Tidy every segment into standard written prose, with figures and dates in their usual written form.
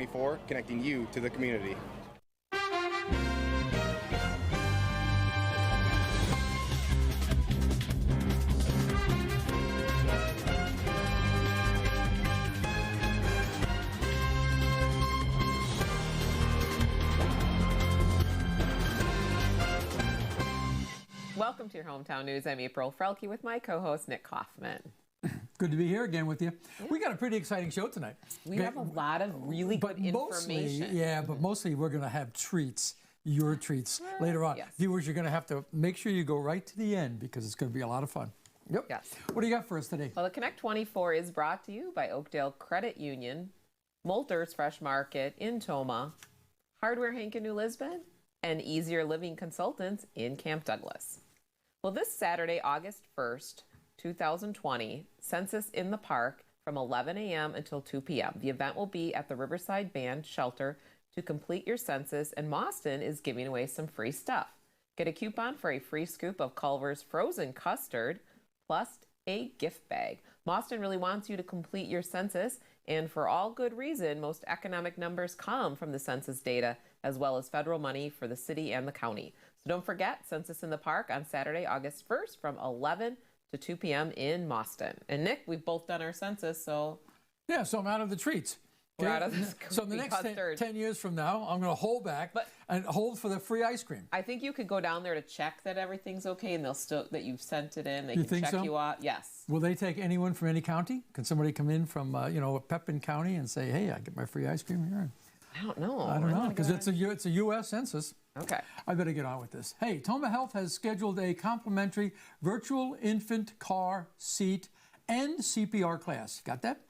before connecting you to the community. Welcome to your Hometown News. I'm April Frelke with my co-host Nick Kaufman. Good to be here again with you. Yeah. We got a pretty exciting show tonight. We have a lot of really good information. But mostly we're going to have treats, your treats, later on. Yes. Viewers, you're going to have to make sure you go right to the end because it's going to be a lot of fun. Yep. Yes. What do you got for us today? Well, the Connect 24 is brought to you by Oakdale Credit Union, Moulter's Fresh Market in Tomah, Hardware Hank in New Lisbon, and Easier Living Consultants in Camp Douglas. Well, this Saturday, August 1st, 2020, Census in the Park from 11 a.m. until 2 p.m. The event will be at the Riverside Band Shelter to complete your census, and Mauston is giving away some free stuff. Get a coupon for a free scoop of Culver's frozen custard, plus a gift bag. Mauston really wants you to complete your census, and for all good reason. Most economic numbers come from the census data, as well as federal money for the city and the county. So don't forget, Census in the Park on Saturday, August 1st from 11 to 2 p.m. in Mauston. And Nick, we've both done our census, so... Yeah, so I'm out of the treats. We're out of this. So the next 10 years from now, I'm going to hold back and hold for the free ice cream. I think you could go down there to check that everything's okay, and they'll still that you've sent it in. They can check you out. Yes. Will they take anyone from any county? Can somebody come in from Pepin County and say, "Hey, I get my free ice cream here"? I don't know. I don't know because it's a U.S. census. Okay. I better get on with this. Hey, Tomah Health has scheduled a complimentary virtual infant car seat and CPR class. Got that?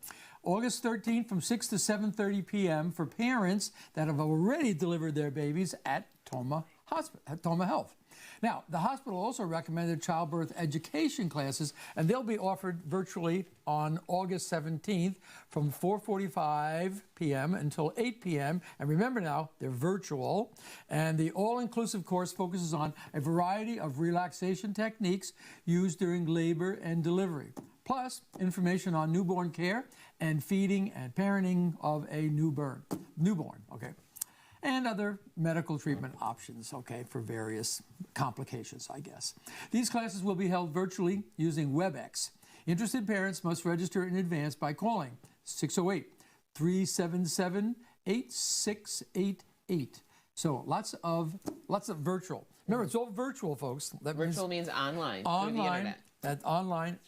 August 13th from 6 to 7:30 p.m. for parents that have already delivered their babies at Tomah Health. Now, the hospital also recommended childbirth education classes, and they'll be offered virtually on August 17th from 4:45 p.m. until 8 p.m. And remember now, they're virtual. And the all-inclusive course focuses on a variety of relaxation techniques used during labor and delivery, plus information on newborn care and feeding and parenting of a newborn, okay, and other medical treatment options, okay, for various complications, I guess. These classes will be held virtually using WebEx. Interested parents must register in advance by calling 608-377-8688. So lots of virtual. Remember, it's all virtual, folks. That virtual means online. Online. Through the internet. Online,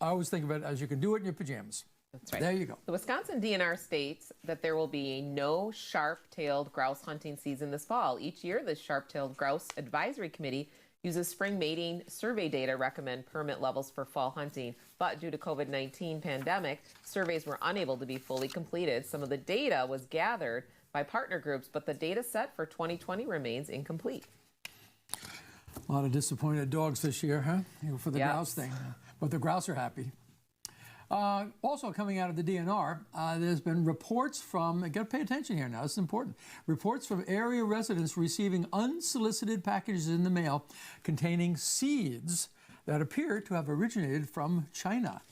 I always think of it as you can do it in your pajamas. That's right. There you go. The Wisconsin DNR states that there will be no sharp-tailed grouse hunting season this fall. Each year, the Sharp-Tailed Grouse Advisory Committee uses spring mating survey data to recommend permit levels for fall hunting. But due to COVID-19 pandemic, surveys were unable to be fully completed. Some of the data was gathered by partner groups, but the data set for 2020 remains incomplete. A lot of disappointed dogs this year, huh? For the grouse thing. But the grouse are happy. Also coming out of the DNR, there's been reports from, got to pay attention here now, this is important, reports from area residents receiving unsolicited packages in the mail containing seeds that appear to have originated from China.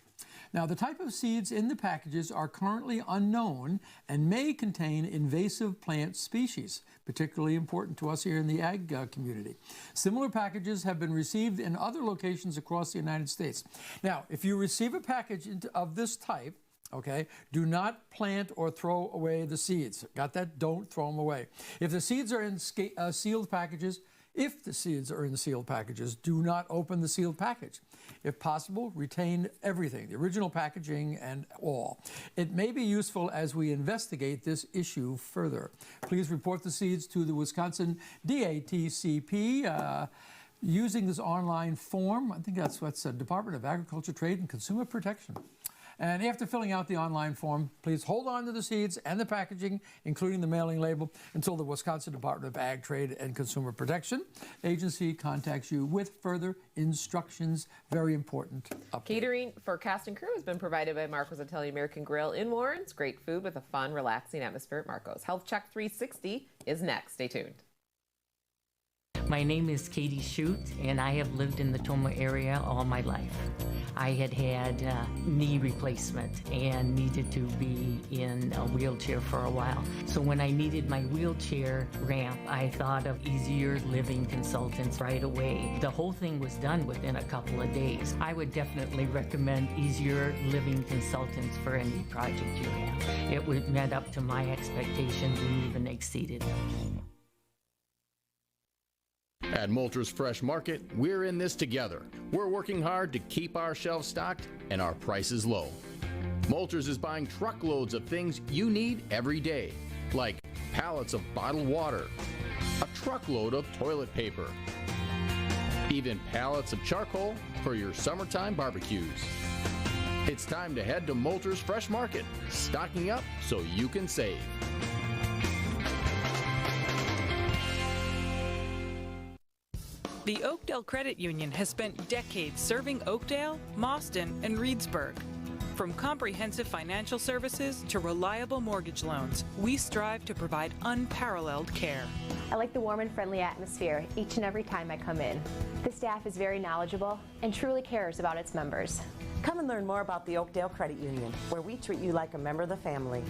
Now, the type of seeds in the packages are currently unknown and may contain invasive plant species, particularly important to us here in the ag community. Similar packages have been received in other locations across the United States. Now, if you receive a package of this type, okay, do not plant or throw away the seeds. Got that? Don't throw them away. If the seeds are in sealed packages, do not open the sealed package. If possible, retain everything, the original packaging and all. It may be useful as we investigate this issue further. Please report the seeds to the Wisconsin DATCP using this online form. I think that's what's Department of Agriculture, Trade, and Consumer Protection. And after filling out the online form, please hold on to the seeds and the packaging, including the mailing label, until the Wisconsin Department of Ag, Trade, and Consumer Protection agency contacts you with further instructions. Very important update. Catering for cast and crew has been provided by Marco's Italian American Grill in Warrens. Great food with a fun, relaxing atmosphere at Marco's. Health Check 360 is next. Stay tuned. My name is Katie Shute, and I have lived in the Tomah area all my life. I had knee replacement and needed to be in a wheelchair for a while. So when I needed my wheelchair ramp, I thought of Easier Living Consultants right away. The whole thing was done within a couple of days. I would definitely recommend Easier Living Consultants for any project you have. It met up to my expectations and even exceeded them. At Moulters Fresh Market, we're in this together. We're working hard to keep our shelves stocked and our prices low. Moulters is buying truckloads of things you need every day, like pallets of bottled water, a truckload of toilet paper, even pallets of charcoal for your summertime barbecues. It's time to head to Moulters Fresh Market, stocking up so you can save. The Oakdale Credit Union has spent decades serving Oakdale, Mauston, and Reedsburg. From comprehensive financial services to reliable mortgage loans, we strive to provide unparalleled care. I like the warm and friendly atmosphere each and every time I come in. The staff is very knowledgeable and truly cares about its members. Come and learn more about the Oakdale Credit Union, where we treat you like a member of the family.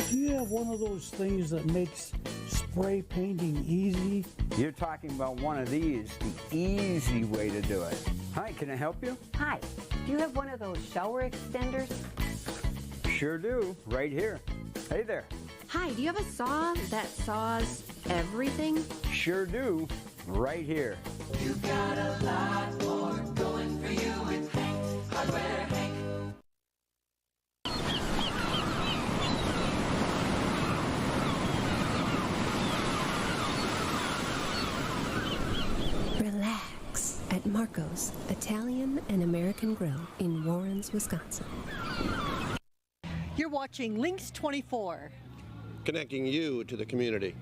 Do you have one of those things that makes spray painting easy? You're talking about one of these, the easy way to do it. Hi, can I help you? Hi, do you have one of those shower extenders? Sure do, right here. Hey there. Hi, do you have a saw that saws everything? Sure do, right here. You've got a lot more going for you with Hank, Hardware Hank. Relax at Marco's Italian and American Grill in Warrens, Wisconsin. You're watching Lynxx 24. Connecting you to the community.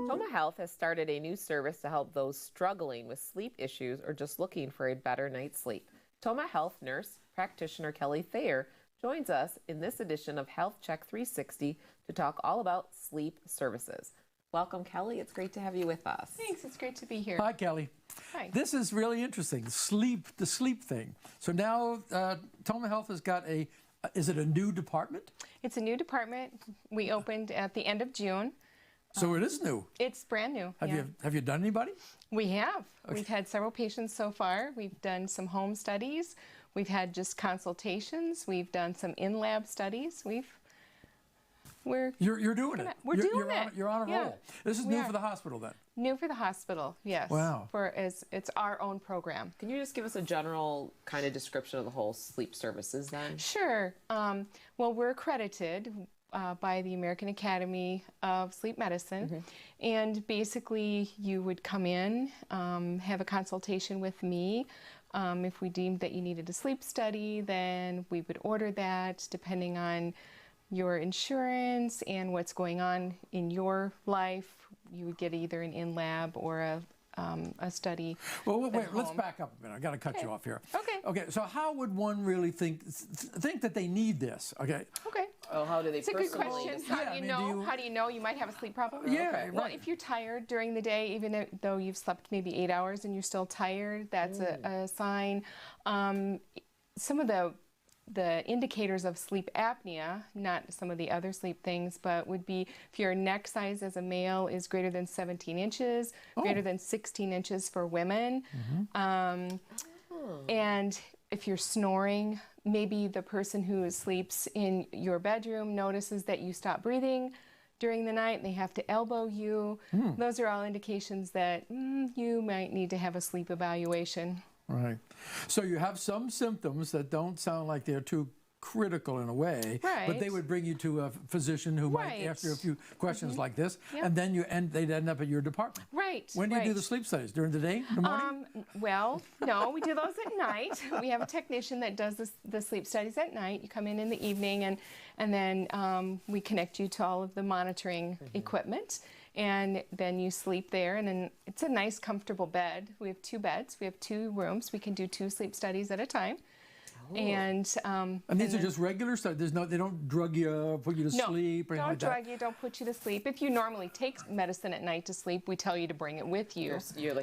Tomah Health has started a new service to help those struggling with sleep issues or just looking for a better night's sleep. Tomah Health nurse practitioner Kelly Thayer joins us in this edition of Health Check 360 to talk all about sleep services. Welcome, Kelly. It's great to have you with us. Thanks. It's great to be here. Hi, Kelly. Hi. This is really interesting, the sleep thing. So now Tomah Health has got is it a new department? It's a new department. We opened at the end of June. So it is new. It's brand new. Have you done anybody? We have. Okay. We've had several patients so far. We've done some home studies. We've had just consultations. We've done some in-lab studies. You're doing it. We're doing it. You're on a roll. This is new for the hospital then. New for the hospital, yes. Wow. It's our own program. Can you just give us a general kind of description of the whole sleep services then? Sure. Well, we're accredited by the American Academy of Sleep Medicine. And basically you would come in, have a consultation with me. If we deemed that you needed a sleep study, then we would order that depending on your insurance and what's going on in your life. You would get either an in-lab or a study. Well, wait, let's back up a minute. I got to cut you off here. Okay, so how would one really think that they need this? Okay. Oh, how do they? It's a good question. How do you know you might have a sleep problem? Yeah, right. Well, if you're tired during the day, even though you've slept maybe 8 hours and you're still tired, that's a sign. Some of the indicators of sleep apnea, not some of the other sleep things, but would be if your neck size as a male is greater than 17 inches, greater than 16 inches for women. And if you're snoring, maybe the person who sleeps in your bedroom notices that you stop breathing during the night and they have to elbow you. Those are all indications that you might need to have a sleep evaluation. Right. So you have some symptoms that don't sound like they're too critical in a way, but they would bring you to a physician who might ask you a few questions like this, and then they'd end up at your department. Right. When do you do the sleep studies? During the day, in the morning? Well, no, we do those at night. We have a technician that does the sleep studies at night. You come in the evening, and then we connect you to all of the monitoring equipment. and then you sleep there, and then it's a nice, comfortable bed. We have 2 beds. We have 2 rooms. We can do 2 sleep studies at a time. Oh. And these are just regular stuff. They don't drug you, put you to sleep, or anything like that. don't drug you, don't put you to sleep. If you normally take medicine at night to sleep, we tell you to bring it with you.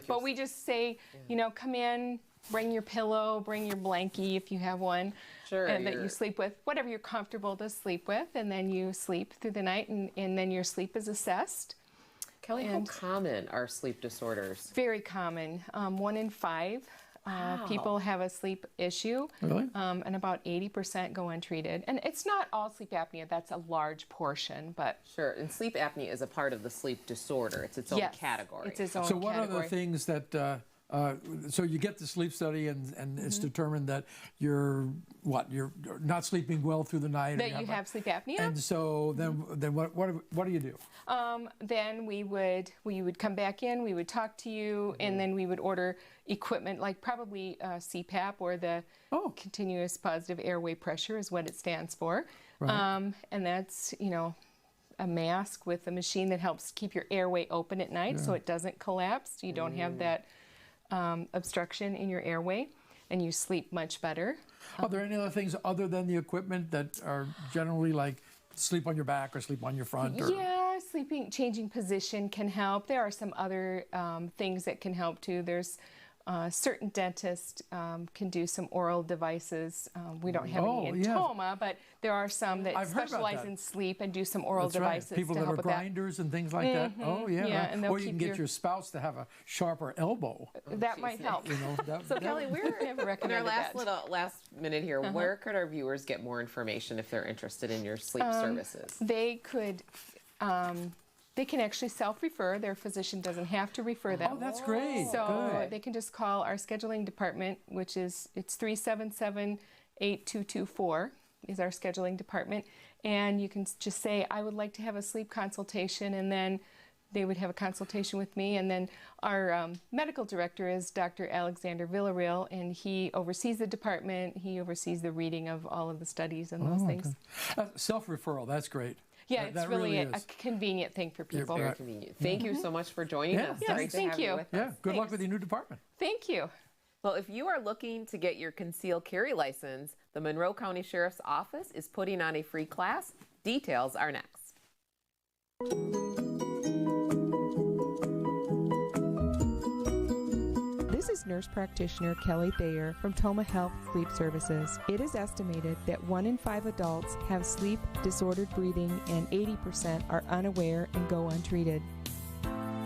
But we just say, you know, come in, bring your pillow, bring your blankie if you have one, and that you sleep with, whatever you're comfortable to sleep with, and then you sleep through the night, and then your sleep is assessed. Kelly, how common are sleep disorders? Very common. 1 in 5. People have a sleep issue, and about 80% go untreated. And it's not all sleep apnea, that's a large portion, but... Sure, and sleep apnea is a part of the sleep disorder. It's its own category. It's its own So what are the things that, so you get the sleep study and it's determined that you're not sleeping well through the night. That you have sleep apnea. And so then what do you do? Then we would come back in, we would talk to you, and then we would order equipment like probably CPAP, or the continuous positive airway pressure is what it stands for. Right. And that's, you know, a mask with a machine that helps keep your airway open at night so it doesn't collapse. You don't have that obstruction in your airway, and you sleep much better. Are there any other things other than the equipment that are generally like sleep on your back or sleep on your front? Or... Yeah, changing position can help. There are some other things that can help too. There's certain dentists can do some oral devices. We don't have any in Tomah, but there are some that specialize in sleep and do some oral devices. Right. People to that help are with grinders and things like that. Oh yeah. And or you can get your spouse to have a sharper elbow. That might help. You know, so Kelly, we're in our last minute here. Uh-huh. Where could our viewers get more information if they're interested in your sleep services? They could. They can actually self-refer. Their physician doesn't have to refer them. Oh, that's great. So they can just call our scheduling department, which is 377-8224 is our scheduling department. And you can just say, I would like to have a sleep consultation, and then they would have a consultation with me. And then our medical director is Dr. Alexander Villarreal, and he oversees the department. He oversees the reading of all of the studies and those things. Self-referral, that's great. Yeah, it's really a convenient thing for people. Very convenient. Thank you so much for joining us. Yes, thank you. Good luck with your new department. Thank you. Well, if you are looking to get your concealed carry license, the Monroe County Sheriff's Office is putting on a free class. Details are next. This is nurse practitioner Kelly Thayer from Tomah Health Sleep Services. It is estimated that 1 in 5 adults have sleep disordered breathing, and 80% are unaware and go untreated.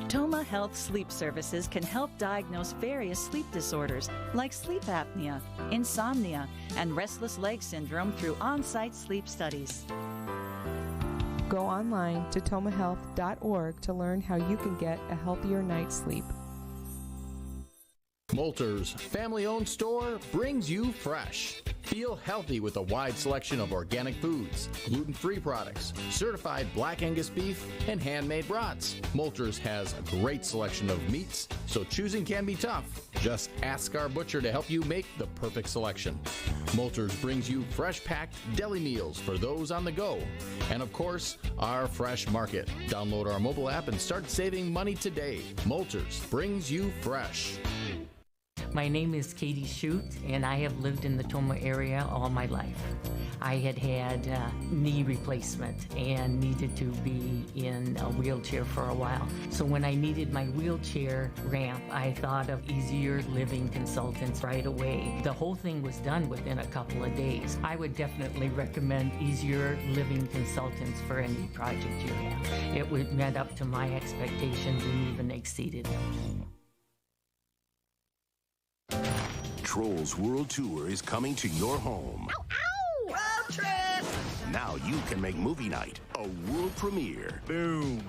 Tomah Health Sleep Services can help diagnose various sleep disorders like sleep apnea, insomnia, and restless leg syndrome through on-site sleep studies. Go online to tomahhealth.org to learn how you can get a healthier night's sleep. Moulter's family-owned store brings you fresh. Feel healthy with a wide selection of organic foods, gluten-free products, certified black Angus beef, and handmade brats. Moulter's has a great selection of meats, so choosing can be tough. Just ask our butcher to help you make the perfect selection. Moulter's brings you fresh-packed deli meals for those on the go. And of course, our fresh market. Download our mobile app and start saving money today. Moulter's brings you fresh. My name is Katie Shute, and I have lived in the Tomah area all my life. I had knee replacement and needed to be in a wheelchair for a while. So when I needed my wheelchair ramp, I thought of Easier Living Consultants right away. The whole thing was done within a couple of days. I would definitely recommend Easier Living Consultants for any project you have. It met up to my expectations and even exceeded them. Trolls World Tour is coming to your home. Ow, ow! Road trip! Now you can make movie night a world premiere. Boom.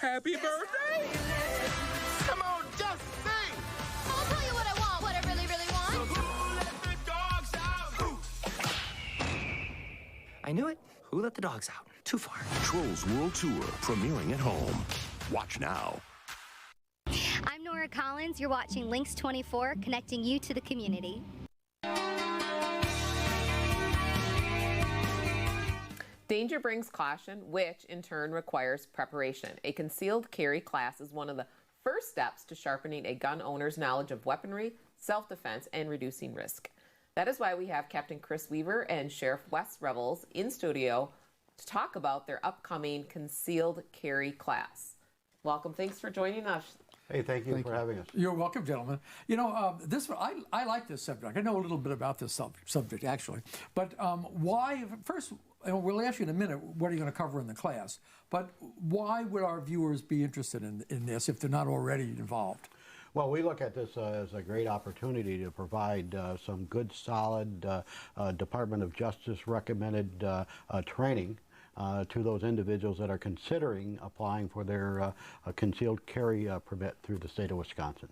Happy birthday! Come on, just sing! I'll tell you what I want, what I really, really want. So who let the dogs out? I knew it. Who let the dogs out? Too far. Trolls World Tour, premiering at home. Watch now. I'm Nora Collins. You're watching Lynxx 24, connecting you to the community. Danger brings caution, which in turn requires preparation. A concealed carry class is one of the first steps to sharpening a gun owner's knowledge of weaponry, self-defense, and reducing risk. That is why we have Captain Chris Weaver and Sheriff Wes Revels in studio to talk about their upcoming concealed carry class. Welcome. Thanks for joining us. Hey, thank you for having us. You're welcome, gentlemen. You know, I like this subject. I know a little bit about this subject, actually. But why, first, we'll ask you in a minute what are you going to cover in the class, but why would our viewers be interested in this if they're not already involved? Well, we look at this as a great opportunity to provide some good, solid Department of Justice recommended training to those individuals that are considering applying for their concealed carry permit through the state of Wisconsin.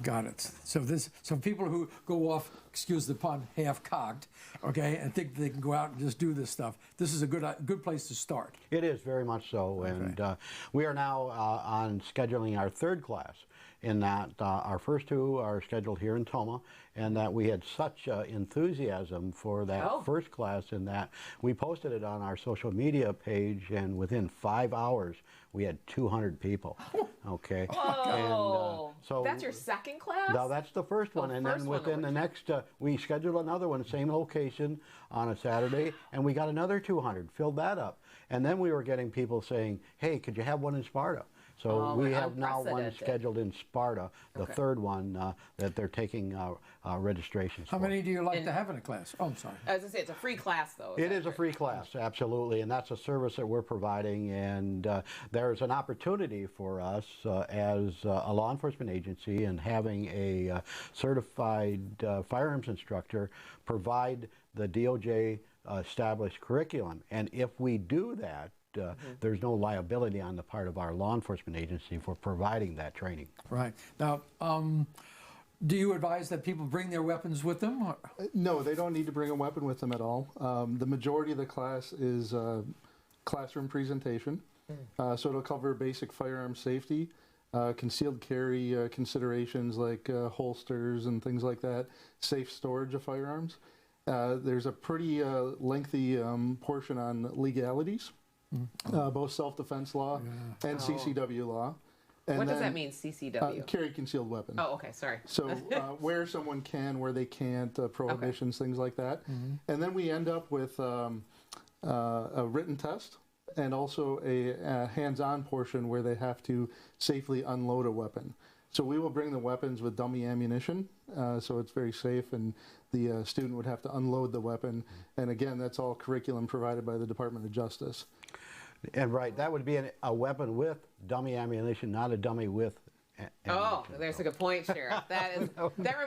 Got it. So people who go off, excuse the pun, half-cocked, okay, and think they can go out and just do this stuff, this is a good place to start. It is very much so, okay. And we are now on scheduling our third class. In that our first two are scheduled here in Tomah, and that we had such enthusiasm for that first class in that we posted it on our social media page, and within 5 hours we had 200 people. Okay. Whoa! And, so that's your second class? No, that's the first one, and then within the next, we scheduled another one, same location on a Saturday, and we got another 200, filled that up, and then we were getting people saying, "Hey, could you have one in Sparta?" So we have now one scheduled in Sparta, the third one that they're taking registrations for. How many do you like to have in a class? Oh, I'm sorry. I was going to say, it's a free class, though. It is a free class, absolutely, and that's a service that we're providing, and there's an opportunity for us as a law enforcement agency and having a certified firearms instructor provide the DOJ established curriculum, and if we do that, there's no liability on the part of our law enforcement agency for providing that training. Right. Now, do you advise that people bring their weapons with them? No, they don't need to bring a weapon with them at all. The majority of the class is classroom presentation. So it'll cover basic firearm safety, concealed carry considerations like holsters and things like that, safe storage of firearms. There's a pretty lengthy portion on legalities. Both self-defense law and CCW law. And what does that mean, CCW? Carry concealed weapon. Oh, okay, sorry. So where someone can, where they can't, prohibitions, things like that. And then we end up with a written test and also a hands-on portion where they have to safely unload a weapon. So we will bring the weapons with dummy ammunition, so it's very safe, and the student would have to unload the weapon. And again, that's all curriculum provided by the Department of Justice. And right, that would be a weapon with dummy ammunition, not a dummy with ammunition. Oh, there's a good point, Sheriff. That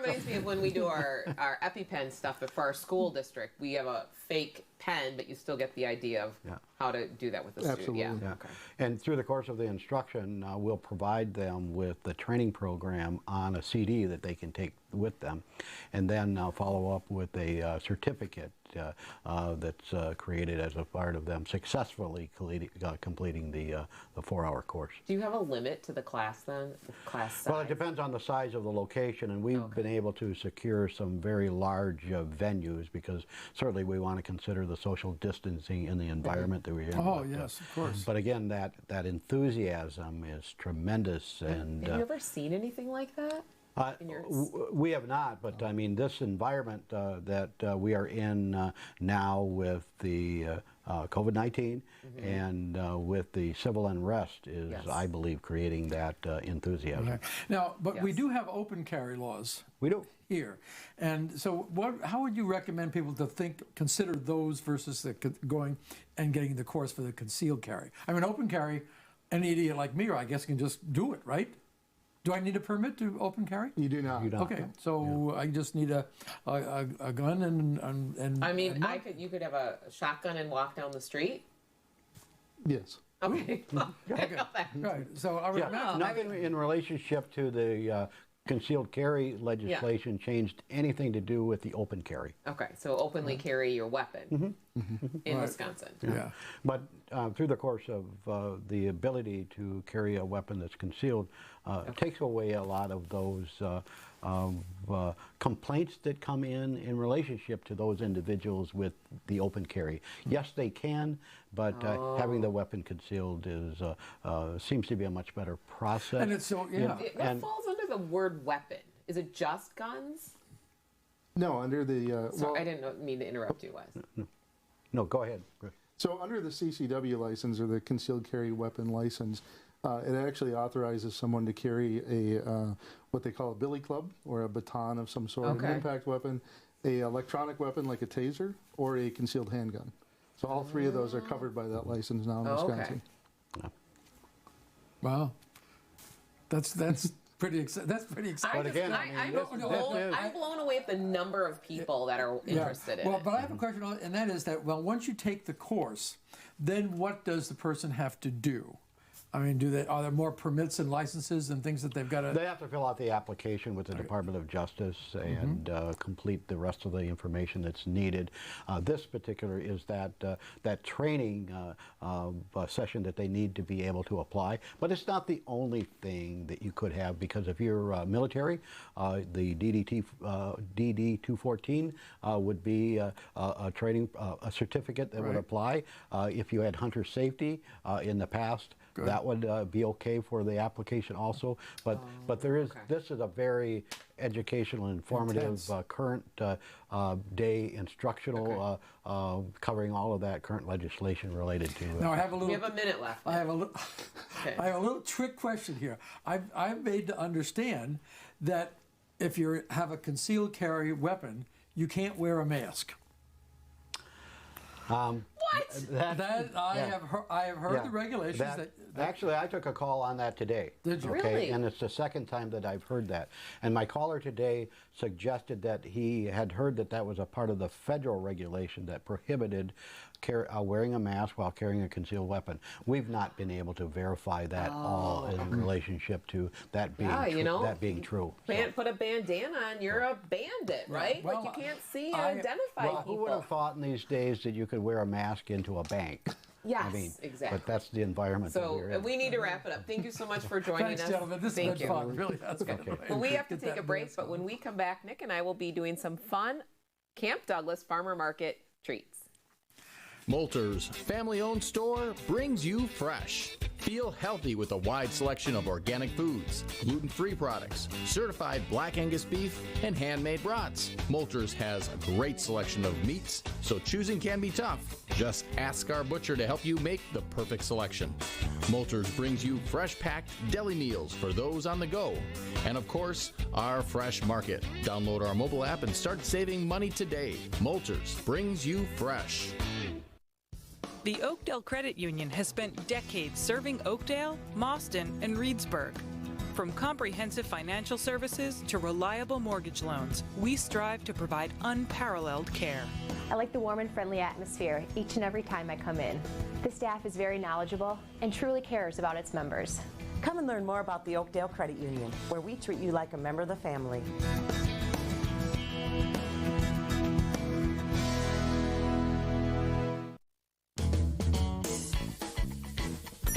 reminds me of when we do our EpiPen stuff for our school district. We have a fake pen, but you still get the idea of how to do that with the student. Absolutely. Yeah. Okay. And through the course of the instruction, we'll provide them with the training program on a CD that they can take with them, and then follow up with a certificate that's created as a part of them successfully completing the 4-hour course. Do you have a limit to the class then? Class size? Well, it depends on the size of the location, and we've been able to secure some very large venues because certainly we want to consider the social distancing in the environment that we're in. Oh, yes, of course. But again, that enthusiasm is tremendous. And have you ever seen anything like that? We have not, but I mean, this environment that we are in now with the COVID-19 and with the civil unrest is, I believe, creating that enthusiasm. Okay. Now, but we do have open carry laws. We do. Here. And so how would you recommend people to consider those versus going and getting the course for the concealed carry? I mean, open carry, any idiot like me, I guess, can just do it, right? Do I need a permit to open carry? You do not. You don't. Okay, so I just need a gun and I mean, you could have a shotgun and walk down the street? Yes. Okay. Okay. Right. So nothing in relationship to the concealed carry legislation changed anything to do with the open carry. Okay, so openly carry your weapon in Wisconsin. Yeah. But through the course of the ability to carry a weapon that's concealed takes away a lot of those complaints that come in relationship to those individuals with the open carry. Yes, they can, but having the weapon concealed is seems to be a much better process. And it's so, What falls under the word weapon? Is it just guns? No, under the... Sorry, I didn't mean to interrupt you, Wes. No, go ahead. So under the CCW license, or the concealed carry weapon license, it actually authorizes someone to carry a what they call a billy club, or a baton of some sort, an impact weapon, a electronic weapon like a taser, or a concealed handgun. So all three of those are covered by that license now in Wisconsin. Wow, that's pretty exciting. That's pretty exciting. I'm blown away at the number of people that are interested in it. But I have a question, and that is that, well, once you take the course, then what does the person have to do? I mean, are there more permits and licenses and things that they've got to... They have to fill out the application with the Department of Justice and complete the rest of the information that's needed. This particular is that training session that they need to be able to apply. But it's not the only thing that you could have, because if you're military, the DD-214 would be a training certificate that would apply. If you had hunter safety in the past, that would be okay for the application also. But this is a very educational and informative current day instructional covering all of that current legislation related to it. Now I have a little... We have a minute left. I have a little trick question here. I'm made to understand that if you have a concealed carry weapon, you can't wear a mask. What? I have heard the regulations. Actually, I took a call on that today. Did you? Okay, really? And it's the second time that I've heard that. And my caller today suggested that he had heard that was a part of the federal regulation that prohibited wearing a mask while carrying a concealed weapon. We've not been able to verify that all in relationship to that being true. Put a bandana on, you're a bandit, right? Well, like you can't see and identify people. Who would have thought in these days that you could wear a mask into a bank? Yes, exactly. But that's the environment that we're in. So we need to wrap it up. Thank you so much for joining us. Thanks, gentlemen. This has been fun. Really has been. Well, we have to take a break, but when we come back, Nick and I will be doing some fun Camp Douglas Farmer Market treats. Moulter's family-owned store brings you fresh. Feel healthy with a wide selection of organic foods, gluten-free products, certified Black Angus beef, and handmade brats. Moulter's has a great selection of meats, so choosing can be tough. Just ask our butcher to help you make the perfect selection. Moulter's brings you fresh-packed deli meals for those on the go. And of course, our fresh market. Download our mobile app and start saving money today. Moulter's brings you fresh. The Oakdale Credit Union has spent decades serving Oakdale, Mauston, and Reedsburg. From comprehensive financial services to reliable mortgage loans, we strive to provide unparalleled care. I like the warm and friendly atmosphere each and every time I come in. The staff is very knowledgeable and truly cares about its members. Come and learn more about the Oakdale Credit Union, where we treat you like a member of the family.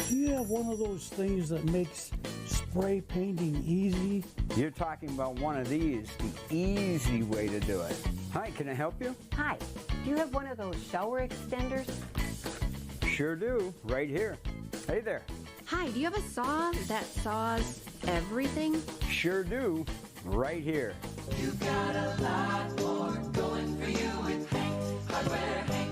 Do you have one of those things that makes spray painting easy? You're talking about one of these, the easy way to do it. Hi, can I help you? Hi, do you have one of those shower extenders? Sure do, right here. Hey there. Hi, do you have a saw that saws everything? Sure do, right here. You got a lot more going for you with Hank Hardware Hank.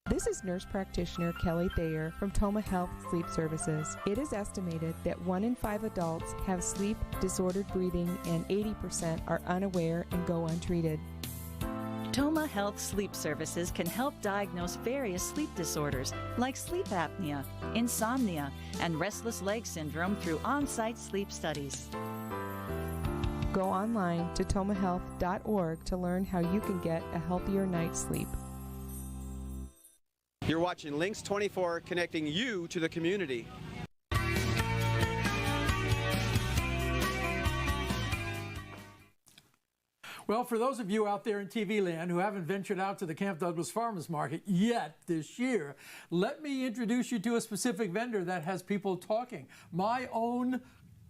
This is nurse practitioner Kelly Thayer from Tomah Health Sleep Services. It is estimated that 1 in 5 adults have sleep disordered breathing and 80% are unaware and go untreated. Tomah Health Sleep Services can help diagnose various sleep disorders like sleep apnea, insomnia, and restless leg syndrome through on-site sleep studies. Go online to tomahhealth.org to learn how you can get a healthier night's sleep. You're watching Lynxx 24, connecting you to the community. Well, for those of you out there in TV land who haven't ventured out to the Camp Douglas Farmers Market yet this year, let me introduce you to a specific vendor that has people talking. My own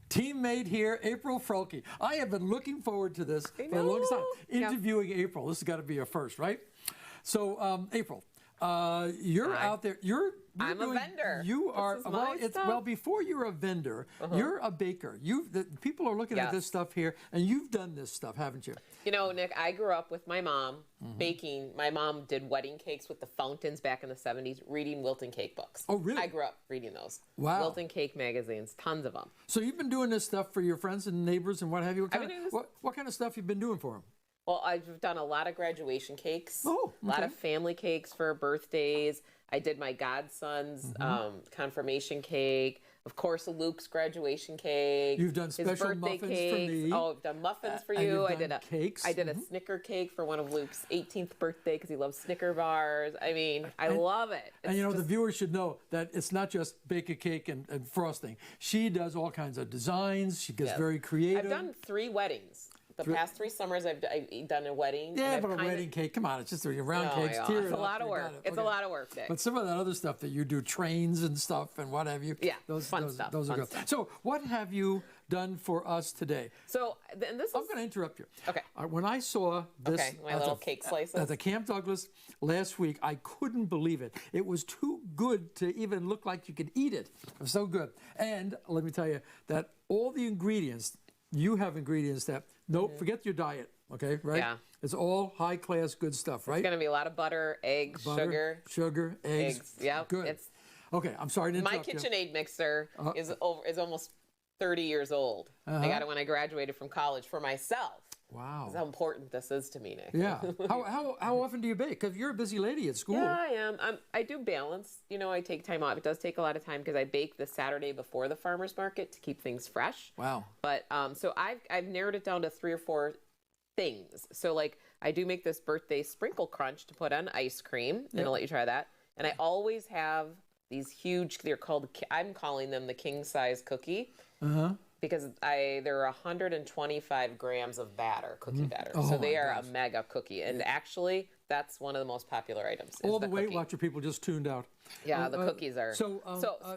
teammate here, April Frolke. I have been looking forward to this for the longest time. Interviewing April. This has got to be a first, right? So, April, you're out there. I'm a vendor. You are well. Before you're a vendor, you're a baker. People are looking at this stuff here, and you've done this stuff, haven't you? You know, Nick, I grew up with my mom baking. My mom did wedding cakes with the fountains back in the 70s, reading Wilton cake books. Oh, really? I grew up reading those. Wow. Wilton cake magazines, tons of them. So you've been doing this stuff for your friends and neighbors and what have you? What kind of stuff you've been doing for them? Well, I've done a lot of graduation cakes, a lot of family cakes for birthdays. I did my godson's confirmation cake. Of course, Luke's graduation cake. You've done special muffins for me. Oh, I've done muffins for you. I did a Snicker cake for one of Luke's 18th birthday because he loves Snicker bars. I mean, I love it. And you know, the viewers should know that it's not just bake a cake and frosting. She does all kinds of designs. She gets very creative. I've done 3 weddings. The past 3 summers, I've done a wedding. Yeah, but a wedding cake, come on, it's just a round cake. It's a lot of work. It's a lot of work, Nick. But some of that other stuff that you do, trains and stuff and what have you. Yeah, fun stuff. Those are good. So what have you done for us today? So, and this I'm going to interrupt you. Okay. When I saw this my little cake slices at the Camp Douglas last week, I couldn't believe it. It was too good to even look like you could eat it. It was so good. And let me tell you that all the ingredients, you have ingredients that, forget your diet, okay, right? Yeah. It's all high-class good stuff, right? It's going to be a lot of butter, eggs, sugar, eggs. Yeah, good. Okay, I'm sorry to interrupt you. My KitchenAid mixer is almost 30 years old. I got it when I graduated from college for myself. Wow. That's how important this is to me, Nick. Yeah. How often do you bake? Because you're a busy lady at school. Yeah, I am. I do balance. You know, I take time off. It does take a lot of time because I bake the Saturday before the farmer's market to keep things fresh. Wow. But so I've narrowed it down to 3 or 4 things. So like I do make this birthday sprinkle crunch to put on ice cream, and I'll let you try that. And I always have these huge. I'm calling them the king size cookie. Because there are 125 grams of cookie batter. So they are a mega cookie. And actually, that's one of the most popular items. All the Weight Watcher people just tuned out. Yeah, the cookies are. So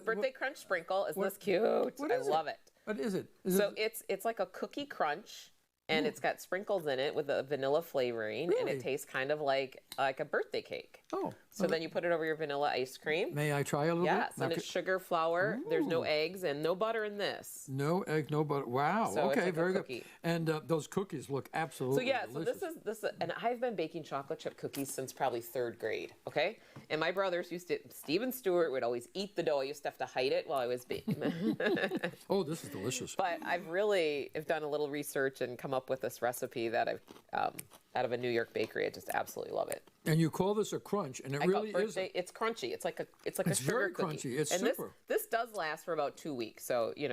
birthday crunch sprinkle, isn't this cute? I love it. What is it? It's like a cookie crunch. And it's got sprinkles in it with a vanilla flavoring, and it tastes kind of like a birthday cake. Oh. So then you put it over your vanilla ice cream. May I try a little bit? Yes, and it's sugar, flour. There's no eggs and no butter in this. No egg, no butter. Wow. So okay, it's like very a cookie. good. And those cookies look absolutely delicious. So this is, and I've been baking chocolate chip cookies since probably 3rd grade. Okay, and my brothers Stephen Stewart would always eat the dough. I used to have to hide it while I was baking. Oh, this is delicious. But I've done a little research and come up with this recipe that I've out of a New York bakery. I just absolutely love it. And you call this a crunch, and it really is. It's crunchy. It's like a sugar very cookie. Crunchy. It's and super. This does last for about 2 weeks. So you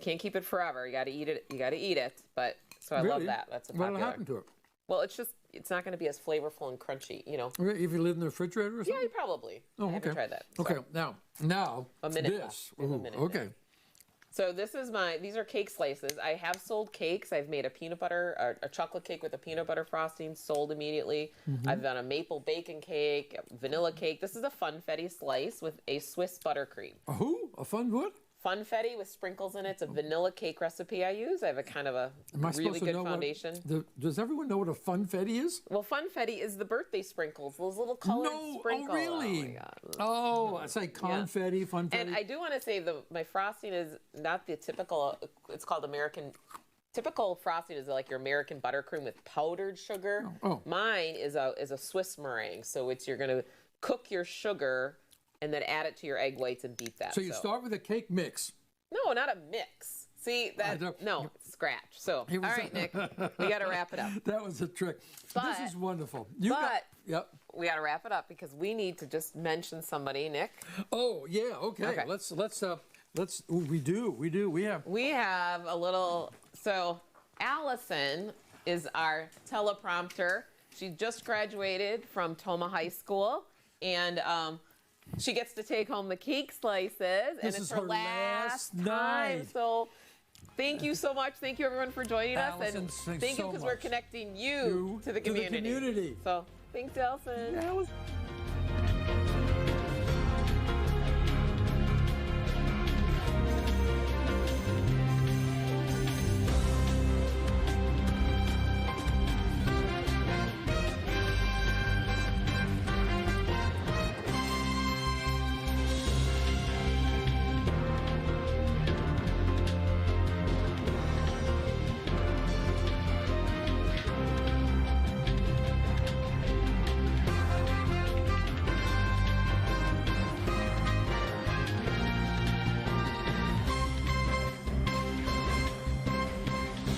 can't keep it forever. You got to eat it. But I love that. That's a popular. What'll happen to it? Well, it's not going to be as flavorful and crunchy. You know. If you live in the refrigerator or something. Yeah, probably. Oh, I haven't tried that. Okay, now a minute this. left. We have a minute okay. So these are cake slices. I have sold cakes. I've made a chocolate cake with a peanut butter frosting, sold immediately. I've done a maple bacon cake, a vanilla cake. This is a funfetti slice with a Swiss buttercream. A fun what? Funfetti with sprinkles in it. It's a vanilla cake recipe I use. I have a kind of a really good foundation. Does everyone know what a funfetti is? Well, funfetti is the birthday sprinkles, those little colored sprinkles. Oh, really? Oh, my God. Oh, it's like confetti, funfetti. And I do want to say my frosting is not the typical, it's called American. Typical frosting is like your American buttercream with powdered sugar. Mine is a Swiss meringue. So you're going to cook your sugar and then add it to your egg whites and beat that. So you start with a cake mix. No, not a mix. See, it's scratch. So, all right, Nick, we got to wrap it up. That was a trick. This is wonderful. We got to wrap it up because we need to just mention somebody, Nick. Oh, yeah, okay. Let's we have a little, so Allison is our teleprompter. She just graduated from Tomah High School, and she gets to take home the cake slices, and it's her last time. So Thank you so much. Thank you, everyone, for joining Allison, us. And thanks thank you so because we're much. connecting you to the community. To the community. So thanks, Allison.